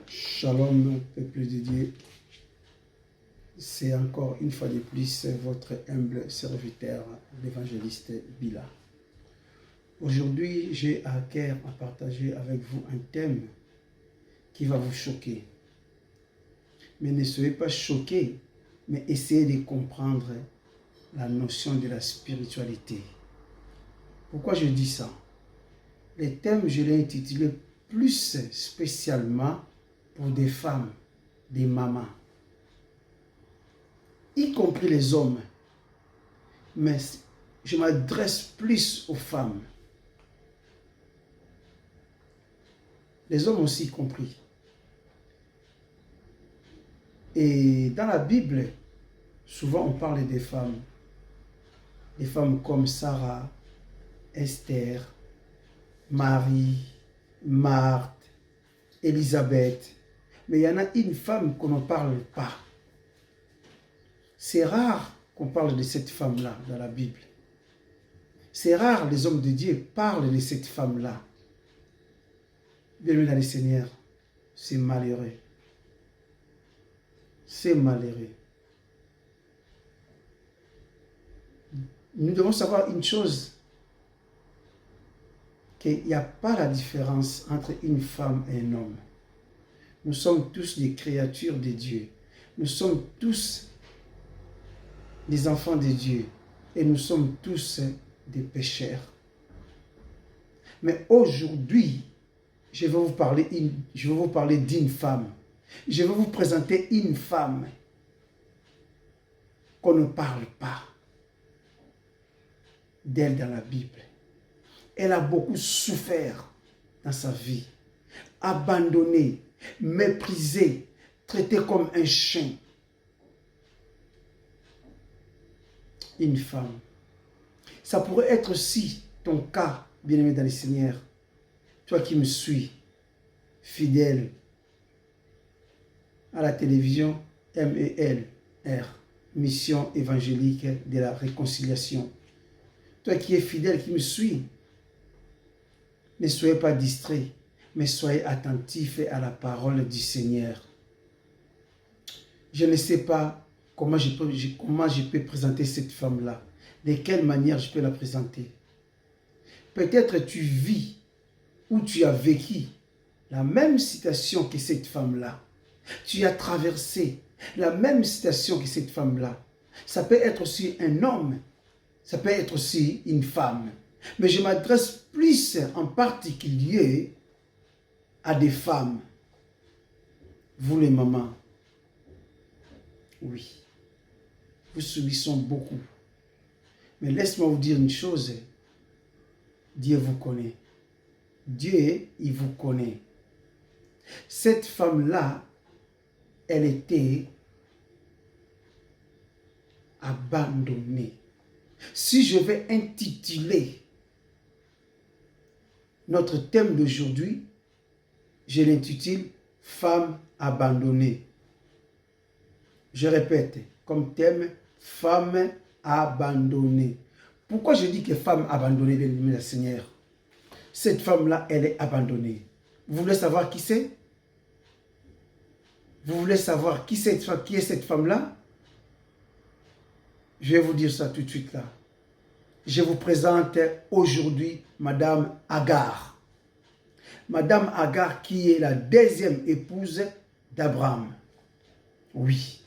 Shalom, peuple de Dieu. C'est encore une fois de plus votre humble serviteur, l'évangéliste Bila. Aujourd'hui, j'ai à cœur à partager avec vous un thème qui va vous choquer. Mais ne soyez pas choqués, mais essayez de comprendre la notion de la spiritualité. Pourquoi je dis ça? Le thème, je l'ai intitulé plus spécialement pour des femmes, des mamans, y compris les hommes. Mais je m'adresse plus aux femmes. Les hommes aussi compris. Et dans la Bible, souvent on parle des femmes. Des femmes comme Sarah, Esther, Marie, Marthe, Élisabeth. Mais il y en a une femme qu'on n'en parle pas. C'est rare qu'on parle de cette femme-là dans la Bible. C'est rare les hommes de Dieu parlent de cette femme-là. Bienvenue dans le Seigneur. C'est malheureux. C'est malheureux. Nous devons savoir une chose, qu'il n'y a pas la différence entre une femme et un homme. Nous sommes tous des créatures de Dieu. Nous sommes tous des enfants de Dieu. Et nous sommes tous des pécheurs. Mais aujourd'hui, je vais vous parler d'une femme. Je vais vous présenter une femme qu'on ne parle pas d'elle dans la Bible. Elle a beaucoup souffert dans sa vie, abandonnée, méprisée, traitée comme un chien. Une femme. Ça pourrait être aussi ton cas, bien-aimé dans le Seigneur. Toi qui me suis, fidèle à la télévision MELR, Mission évangélique de la réconciliation. Toi qui es fidèle, qui me suis, ne soyez pas distrait, mais soyez attentifs à la parole du Seigneur. Je ne sais pas comment je peux présenter cette femme-là. De quelle manière je peux la présenter. Peut-être tu vis ou tu as vécu la même situation que cette femme-là. Tu as traversé la même situation que cette femme-là. Ça peut être aussi un homme. Ça peut être aussi une femme. Mais je m'adresse plus en particulier à des femmes. Vous les mamans. Oui. Vous subissez beaucoup. Mais laisse-moi vous dire une chose. Dieu vous connaît. Dieu, il vous connaît. Cette femme-là, elle était abandonnée. Si je vais intituler notre thème d'aujourd'hui, je l'intitule « Femme abandonnée ». Je répète, comme thème, « Femme abandonnée ». Pourquoi je dis que femme abandonnée, bien-aimé le Seigneur? Cette femme-là, elle est abandonnée. Vous voulez savoir qui c'est? Vous voulez savoir qui est cette femme-là? Je vais vous dire ça tout de suite là. Je vous présente aujourd'hui Madame Agar. Madame Agar qui est la deuxième épouse d'Abraham. Oui.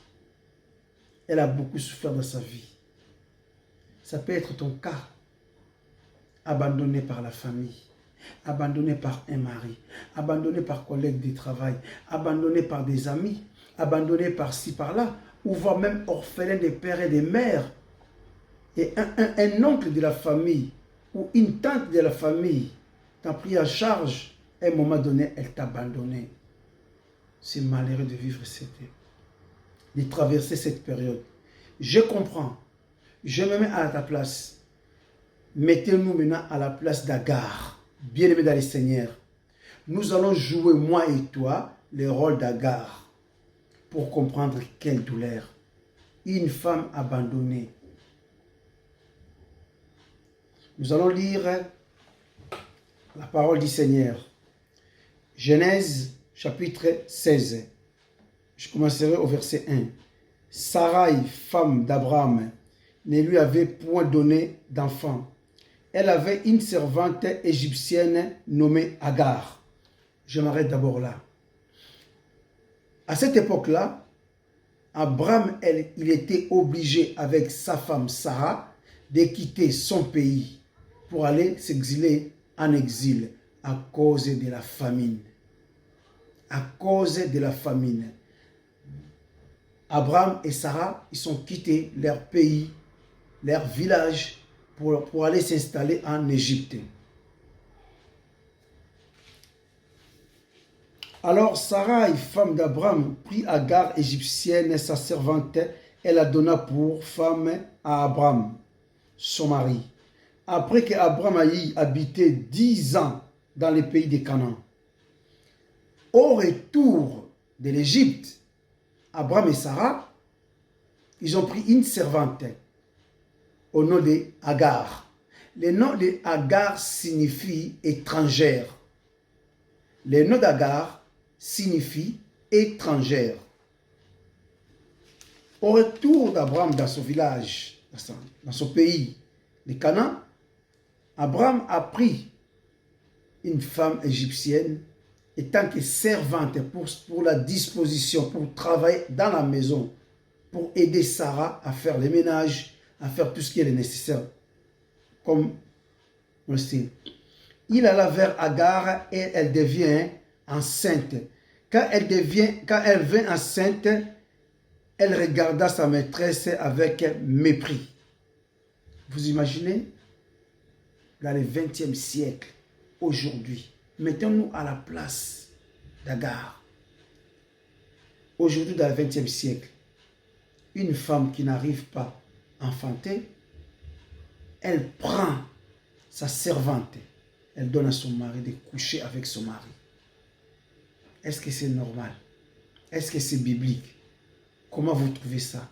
Elle a beaucoup souffert dans sa vie. Ça peut être ton cas. Abandonné par la famille. Abandonné par un mari. Abandonné par collègues de travail. Abandonné par des amis. Abandonné par-ci, par-là. Ou voire même orphelin des pères et des mères. Et un oncle de la famille ou une tante de la famille t'a pris en charge, à un moment donné, elle t'a abandonné. C'est malheureux de vivre de traverser cette période. Je comprends. Je me mets à ta place. Mettez-nous maintenant à la place d'Agar. Bien-aimé dans le Seigneur. Nous allons jouer, moi et toi, le rôle d'Agar pour comprendre quelle douleur. Une femme abandonnée. Nous allons lire la parole du Seigneur. Genèse chapitre 16. Je commencerai au verset 1. Sarai, femme d'Abraham, ne lui avait point donné d'enfant. Elle avait une servante égyptienne nommée Agar. Je m'arrête d'abord là. À cette époque-là, Abraham, il était obligé avec sa femme Sarah de quitter son pays pour aller s'exiler en exil à cause de la famine. À cause de la famine. Abraham et Sarah, ils ont quitté leur pays, leur village, pour aller s'installer en Égypte. Alors Sarah, femme d'Abraham, prit Agar égyptienne, sa servante, et la donna pour femme à Abraham, son mari. Après qu'Abraham ait habité 10 ans dans le pays de Canaan. Au retour de l'Égypte, Abraham et Sarah, ils ont pris une servante au nom de Agar. Le nom de Agar signifie étrangère. Le nom d'Agar signifie étrangère. Au retour d'Abraham dans son village, dans son pays de Canaan, Abraham a pris une femme égyptienne en tant que servante pour la disposition, pour travailler dans la maison, pour aider Sarah à faire les ménages, à faire tout ce qui est nécessaire. Comme on le sait. Il alla vers Agar et elle devient enceinte. Quand elle vint enceinte, elle regarda sa maîtresse avec mépris. Vous imaginez? Dans le 20e siècle, aujourd'hui, mettons-nous à la place d'Agar. Aujourd'hui, dans le 20e siècle, une femme qui n'arrive pas à enfanter, elle prend sa servante, elle donne à son mari de coucher avec son mari. Est-ce que c'est normal? Est-ce que c'est biblique? Comment vous trouvez ça?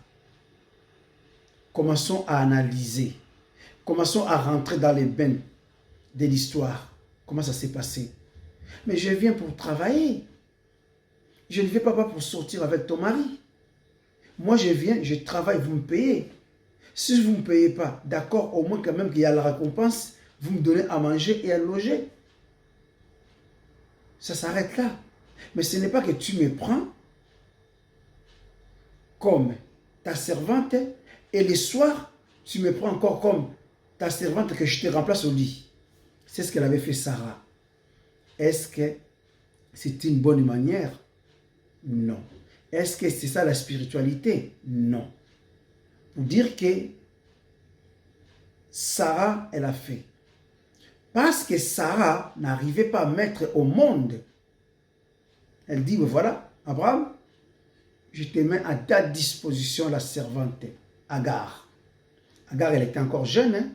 Commençons à analyser. Commençons à rentrer dans les bains de l'histoire. Comment ça s'est passé? Mais je viens pour travailler. Je ne viens pas pour sortir avec ton mari. Moi, je viens, je travaille, vous me payez. Si vous ne me payez pas, d'accord, au moins quand même qu'il y a la récompense, vous me donnez à manger et à loger. Ça s'arrête là. Mais ce n'est pas que tu me prends comme ta servante et le soir, tu me prends encore comme ta servante que je te remplace au lit. C'est ce qu'elle avait fait Sarah. Est-ce que c'est une bonne manière? Non. Est-ce que c'est ça la spiritualité? Non. Pour dire que Sarah, elle a fait. Parce que Sarah n'arrivait pas à mettre au monde. Elle dit, voilà, Abraham, je te mets à ta disposition la servante, Agar. Agar, elle était encore jeune. Hein?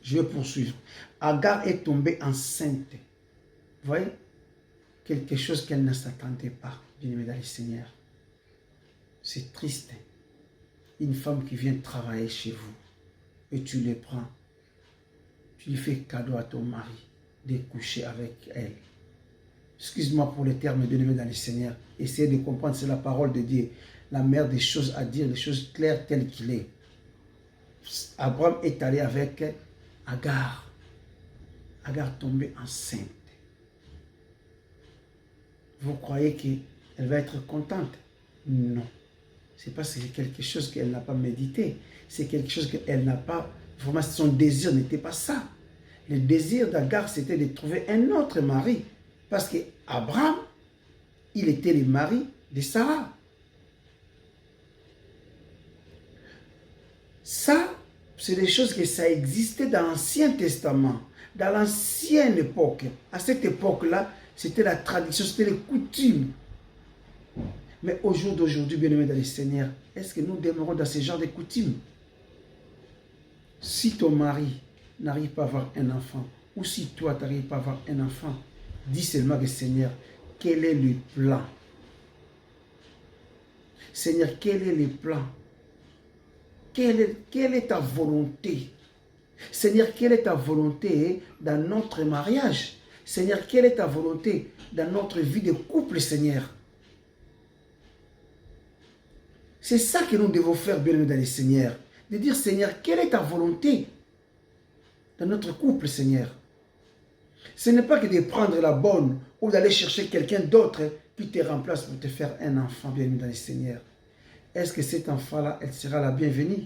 Je vais poursuivre. Agar est tombée enceinte. Vous voyez? Quelque chose qu'elle ne s'attendait pas, bien-aimé dans le Seigneur. C'est triste. Une femme qui vient travailler chez vous et tu les prends. Tu lui fais cadeau à ton mari de coucher avec elle. Excuse-moi pour les termes bien-aimés dans le Seigneur. Essayez de comprendre, c'est la parole de Dieu. La meilleure des choses à dire, les choses claires telles qu'il est. Abraham est allé avec Agar. Agar tombée enceinte. Vous croyez qu'elle va être contente? Non. C'est parce que c'est quelque chose qu'elle n'a pas médité. C'est quelque chose qu'elle n'a pas... Vraiment, son désir n'était pas ça. Le désir d'Agar, c'était de trouver un autre mari. Parce qu'Abraham, il était le mari de Sarah. Ça, c'est des choses que ça existait dans l'Ancien Testament. Dans l'ancienne époque. À cette époque-là, c'était la tradition, c'était les coutumes. Mais au jour d'aujourd'hui, bien-aimés dans le Seigneur, est-ce que nous demeurons dans ce genre de coutumes? Si ton mari n'arrive pas à avoir un enfant, ou si toi, tu n'arrives pas à avoir un enfant, dis seulement que Seigneur, quel est le plan? Seigneur, quel est le plan? Quelle est ta volonté? Seigneur, quelle est ta volonté dans notre mariage? Seigneur, quelle est ta volonté dans notre vie de couple, Seigneur? C'est ça que nous devons faire, bien-aimés dans le Seigneur. De dire, Seigneur, quelle est ta volonté dans notre couple, Seigneur? Ce n'est pas que de prendre la bonne ou d'aller chercher quelqu'un d'autre qui te remplace pour te faire un enfant, bien-aimé dans le Seigneur. Est-ce que cet enfant-là, elle sera la bienvenue?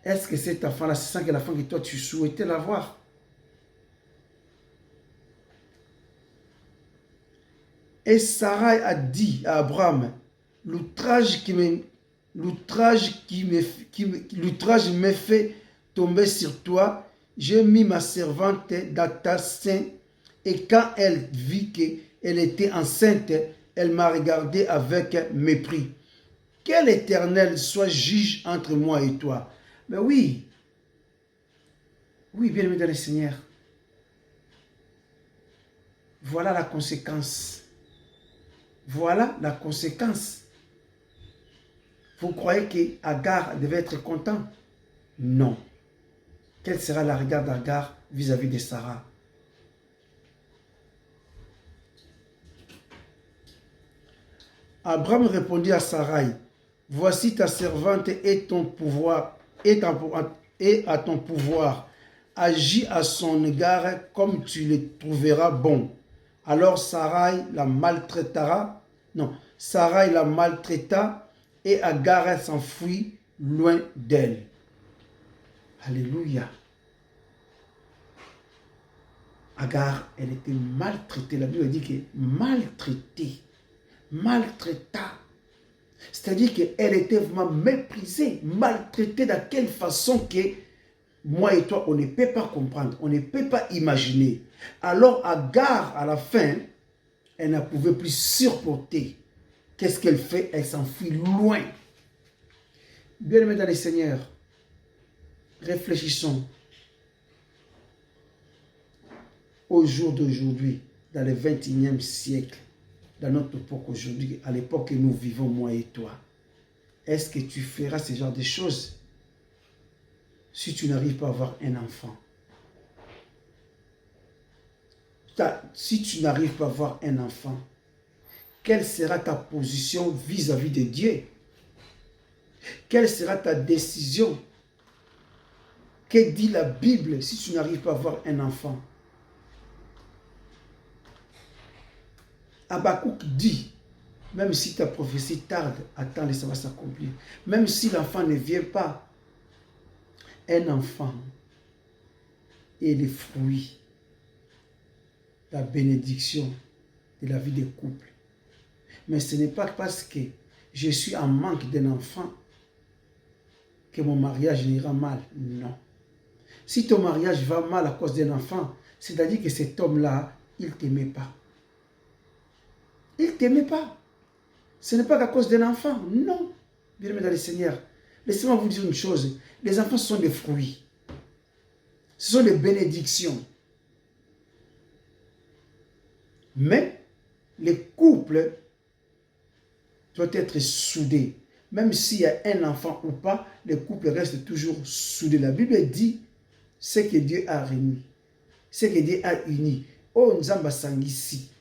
Est-ce que cet enfant-là, c'est ça que la femme que toi tu souhaitais l'avoir? Et Sarai a dit à Abraham, l'outrage me fait tomber sur toi. J'ai mis ma servante dans ta sein, et quand elle vit qu'elle était enceinte, elle m'a regardé avec mépris. Quel Éternel soit juge entre moi et toi. Mais oui, bien-aimé dans le Seigneur. Voilà la conséquence. Voilà la conséquence. Vous croyez qu'Agar devait être content? Non. Quel sera le regard d'Agar vis-à-vis de Sarah? Abraham répondit à Sarai, voici ta servante et ton pouvoir, et à ton pouvoir. Agis à son égard comme tu le trouveras bon. Alors Sarai la maltraita et Agar s'enfuit loin d'elle. Alléluia. Agar, elle était maltraitée. La Bible dit que maltraita. C'est-à-dire qu'elle était vraiment méprisée, maltraitée de quelle façon que moi et toi, on ne peut pas comprendre, on ne peut pas imaginer. Alors Agar, à la fin, elle ne pouvait plus supporter. Qu'est-ce qu'elle fait? Elle s'enfuit loin. Bien-aimés dans le Seigneur, réfléchissons au jour d'aujourd'hui, dans le 21e siècle, dans notre époque aujourd'hui, à l'époque que nous vivons, moi et toi. Est-ce que tu feras ce genre de choses si tu n'arrives pas à avoir un enfant? Si tu n'arrives pas à avoir un enfant, quelle sera ta position vis-à-vis de Dieu? Quelle sera ta décision? Que dit la Bible si tu n'arrives pas à avoir un enfant? Habakkuk dit, même si ta prophétie tarde, attends, ça va s'accomplir. Même si l'enfant ne vient pas, un enfant est le fruit, la bénédiction de la vie des couples. Mais ce n'est pas parce que je suis en manque d'un enfant que mon mariage ira mal. Non. Si ton mariage va mal à cause d'un enfant, c'est-à-dire que cet homme-là, il ne t'aimait pas. Il ne t'aimait pas. Ce n'est pas qu'à cause d'un enfant. Non. Bien-aimés dans le Seigneur. Laissez-moi vous dire une chose. Les enfants sont des fruits. Ce sont des bénédictions. Mais les couples doivent être soudés. Même s'il y a un enfant ou pas, les couples restent toujours soudés. La Bible dit ce que Dieu a réuni. Ce que Dieu a uni. Oh, Nzamba Sangisi.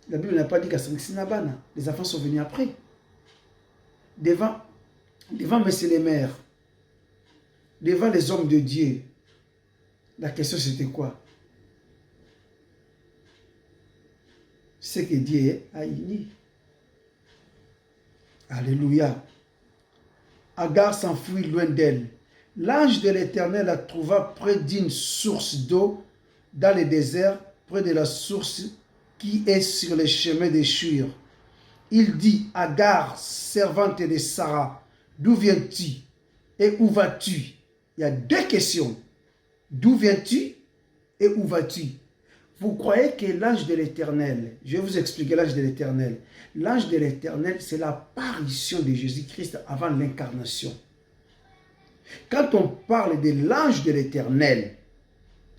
La Bible n'a pas dit qu'à Sangisi Nabana. Les enfants sont venus après. Devant messieurs les maires, devant les hommes de Dieu, la question c'était quoi? C'est que Dieu a uni. Alléluia. Agar s'enfuit loin d'elle. L'ange de l'Éternel la trouva près d'une source d'eau dans le désert, près de la source qui est sur le chemin des Shur. Il dit, Agar, servante de Sarah, d'où viens-tu et où vas-tu? Il y a deux questions. D'où viens-tu et où vas-tu? Vous croyez que l'ange de l'Éternel, je vais vous expliquer l'ange de l'Éternel. L'ange de l'Éternel, c'est l'apparition de Jésus-Christ avant l'incarnation. Quand on parle de l'ange de l'Éternel,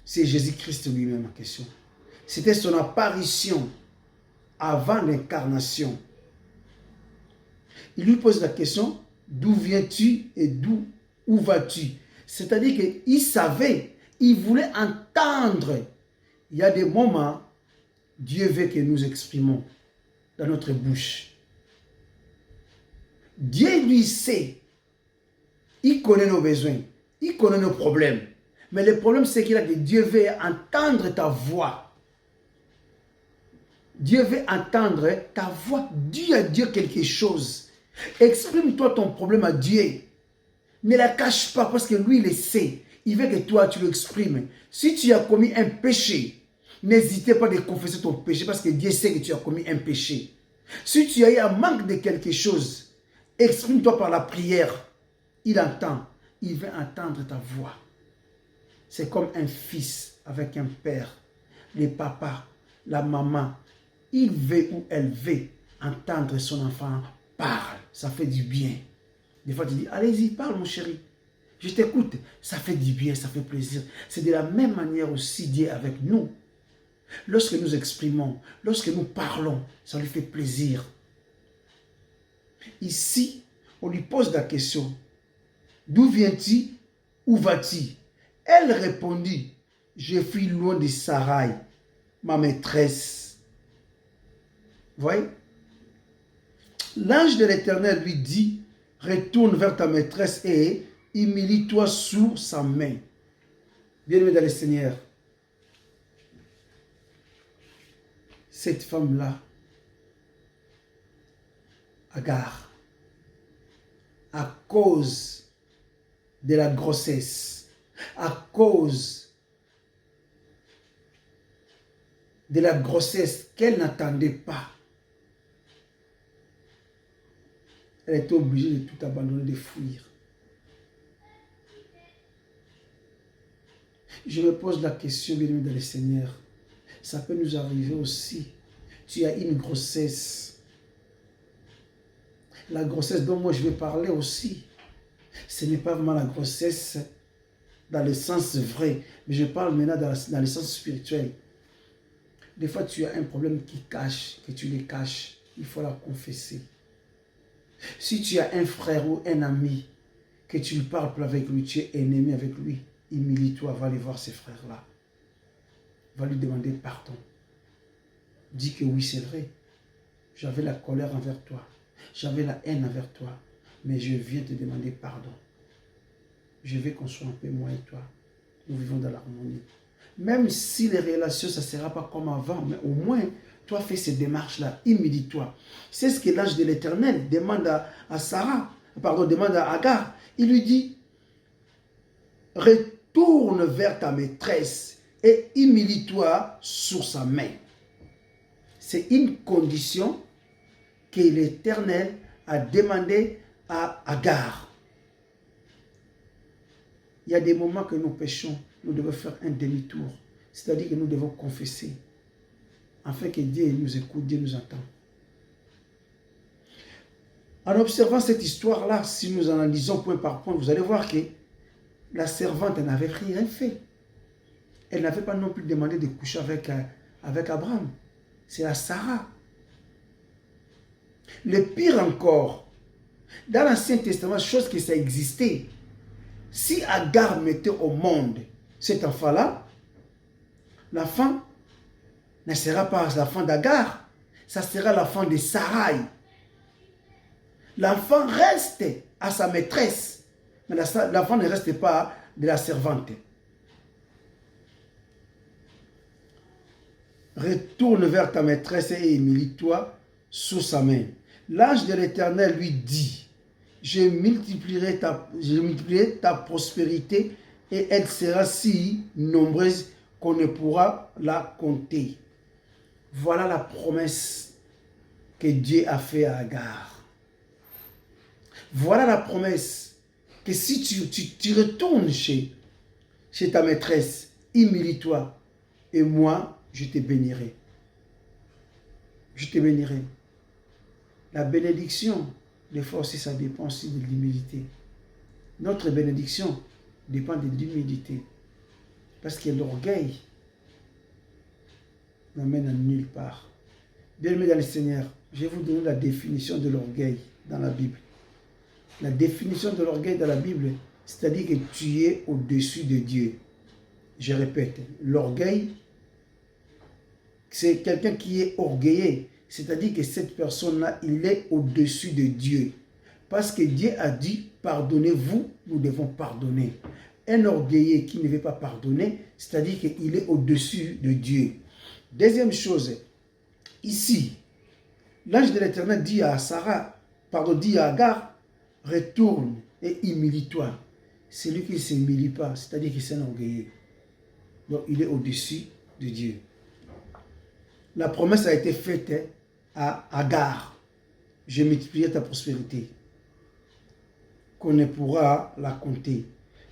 c'est Jésus-Christ lui-même en question. C'était son apparition avant l'incarnation. Il lui pose la question, d'où viens-tu et où vas-tu? C'est-à-dire qu'il savait Il voulait entendre. Il y a des moments, Dieu veut que nous exprimons dans notre bouche. Dieu lui sait. Il connaît nos besoins. Il connaît nos problèmes. Mais le problème, c'est qu'il a que Dieu veut entendre ta voix. Dieu veut entendre ta voix. Dieu a dit quelque chose. Exprime-toi ton problème à Dieu. Ne la cache pas parce que lui, il le sait. Il veut que toi, tu l'exprimes. Si tu as commis un péché, n'hésitez pas à confesser ton péché parce que Dieu sait que tu as commis un péché. Si tu as eu un manque de quelque chose, exprime-toi par la prière. Il entend. Il veut entendre ta voix. C'est comme un fils avec un père. Le papa, la maman, il veut ou elle veut entendre son enfant parle. Ça fait du bien. Des fois, tu dis, allez-y, parle mon chéri. Je t'écoute. Ça fait du bien, ça fait plaisir. C'est de la même manière aussi Dieu avec nous. Lorsque nous exprimons, lorsque nous parlons, ça lui fait plaisir. Ici, on lui pose la question. D'où viens-tu? Où vas-tu? Elle répondit, je fuis loin de Sarai, ma maîtresse. Vous voyez? L'ange de l'Éternel lui dit, retourne vers ta maîtresse et humilie-toi sous sa main. Bien-aimé dans le Seigneur, cette femme-là, Agar, à cause de la grossesse, à cause de la grossesse qu'elle n'attendait pas, elle était obligée de tout abandonner, de fuir. Je me pose la question, bien-aimé dans le Seigneur, ça peut nous arriver aussi. Tu as une grossesse. La grossesse dont moi je vais parler aussi, ce n'est pas vraiment la grossesse dans le sens vrai, mais je parle maintenant dans le sens spirituel. Des fois, tu as un problème qui cache, que tu le caches, il faut la confesser. Si tu as un frère ou un ami, que tu ne parles plus avec lui, tu es ennemi avec lui, humilie-toi, va aller voir ces frères-là. Va lui demander pardon. Dis que oui, c'est vrai. J'avais la colère envers toi. J'avais la haine envers toi. Mais je viens te demander pardon. Je veux qu'on soit un peu moi et toi. Nous vivons dans l'harmonie. Même si les relations, ça ne sera pas comme avant, mais au moins, toi, fais ces démarches-là. Humilie-toi. C'est ce que l'ange de l'Éternel demande à Sarah. Pardon, demande à Agar. Il lui dit, retourne vers ta maîtresse et humilie-toi sur sa main. C'est une condition que l'Éternel a demandé à Agar. Il y a des moments que nous péchons, nous devons faire un demi-tour. C'est-à-dire que nous devons confesser. Afin que Dieu nous écoute, Dieu nous entend. En observant cette histoire-là, si nous analysons point par point, vous allez voir que la servante n'avait rien fait. Elle n'avait pas non plus demandé de coucher avec Abraham. C'est la Sarah. Le pire encore, dans l'Ancien Testament, chose que ça existait, si Agar mettait au monde cet enfant-là, l'enfant ne sera pas l'enfant d'Agar, ça sera l'enfant de Sarai. L'enfant reste à sa maîtresse, mais l'enfant ne reste pas de la servante. Retourne vers ta maîtresse et humilie-toi sous sa main. L'ange de l'Éternel lui dit, je multiplierai ta prospérité et elle sera si nombreuse qu'on ne pourra la compter. Voilà la promesse que Dieu a faite à Agar. Voilà la promesse que si tu retournes chez ta maîtresse, humilie-toi et moi, je te bénirai. Je te bénirai. La bénédiction, des fois aussi, ça dépend aussi de l'humilité. Notre bénédiction dépend de l'humilité. Parce que l'orgueil n'amène à nulle part. Bien-aimés dans le Seigneur, je vais vous donner la définition de l'orgueil dans la Bible. La définition de l'orgueil dans la Bible, c'est-à-dire que tu es au-dessus de Dieu. Je répète, l'orgueil, c'est quelqu'un qui est orgueilleux. C'est-à-dire que cette personne-là, il est au-dessus de Dieu. Parce que Dieu a dit, pardonnez-vous, nous devons pardonner. Un orgueilleux qui ne veut pas pardonner, c'est-à-dire qu'il est au-dessus de Dieu. Deuxième chose, ici, l'ange de l'Éternel dit à dit à Agar, retourne et humilie-toi. C'est lui qui ne s'humilie pas, c'est-à-dire qu'il est un orgueilleux. Donc il est au-dessus de Dieu. La promesse a été faite à Agar. Je multiplierai ta prospérité, qu'on ne pourra la compter.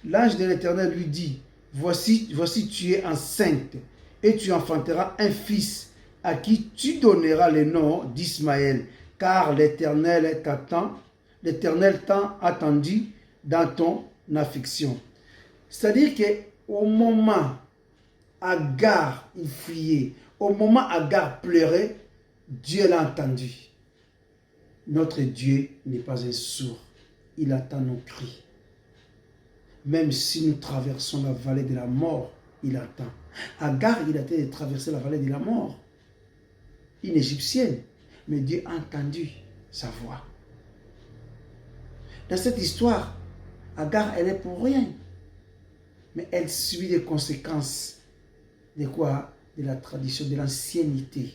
L'ange de l'Éternel lui dit, voici tu es enceinte et tu enfanteras un fils à qui tu donneras le nom d'Ismaël, car l'Éternel t'a attendu dans ton affliction. C'est-à-dire qu'au moment Agar il fuyait, au moment Agar pleurait, Dieu l'a entendu. Notre Dieu n'est pas un sourd, il attend nos cris. Même si nous traversons la vallée de la mort, il attend. Agar, il a été de traverser la vallée de la mort, une Égyptienne, mais Dieu a entendu sa voix. Dans cette histoire, Agar, elle est pour rien, mais elle subit les conséquences de quoi? De la tradition, de l'ancienneté.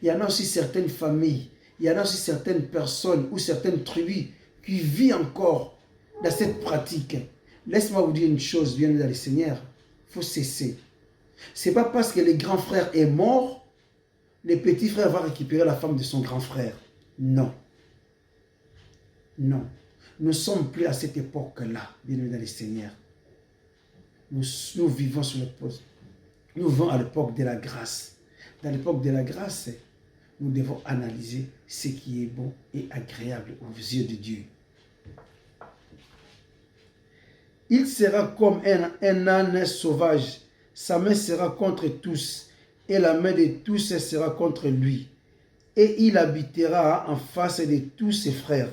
Il y en a aussi certaines familles, il y en a aussi certaines personnes ou certaines tribus qui vivent encore dans cette pratique. Laisse-moi vous dire une chose, bien dans le Seigneur, il faut cesser. Ce n'est pas parce que le grand frère est mort, le petit frère va récupérer la femme de son grand frère. Non. Non. Nous ne sommes plus à cette époque-là, bien dans le Seigneur. Nous vivons sur l'époque. Nous vivons à l'époque de la grâce. Dans l'époque de la grâce, nous devons analyser ce qui est bon et agréable aux yeux de Dieu. Il sera comme un âne sauvage. Sa main sera contre tous, et la main de tous sera contre lui. Et il habitera en face de tous ses frères.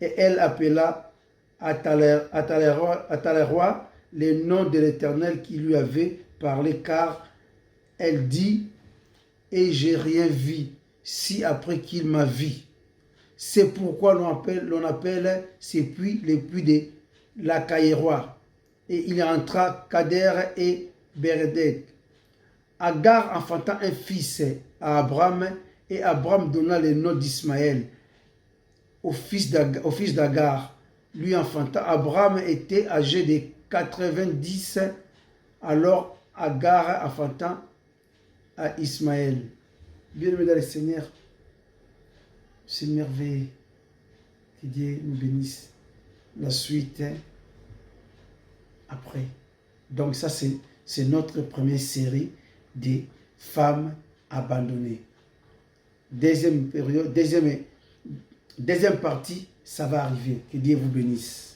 Et elle appela Ataleroi le nom de l'Éternel qui lui avait parlé, car elle dit, et j'ai rien vu, si après qu'il m'a vu. C'est pourquoi l'on appelle ces puits les puits de la Caïrois. Et il entra Kader et Beredek. Agar enfanta un fils à Abraham, et Abraham donna le nom d'Ismaël au fils d'Agar. Lui enfanta. Abraham était âgé de 90, alors Agar enfanta à Ismaël. Bien-aimés dans le Seigneur, c'est merveilleux. Que Dieu nous bénisse. La suite après. Donc ça, c'est notre première série des femmes abandonnées. Deuxième période, deuxième partie, ça va arriver. Que Dieu vous bénisse.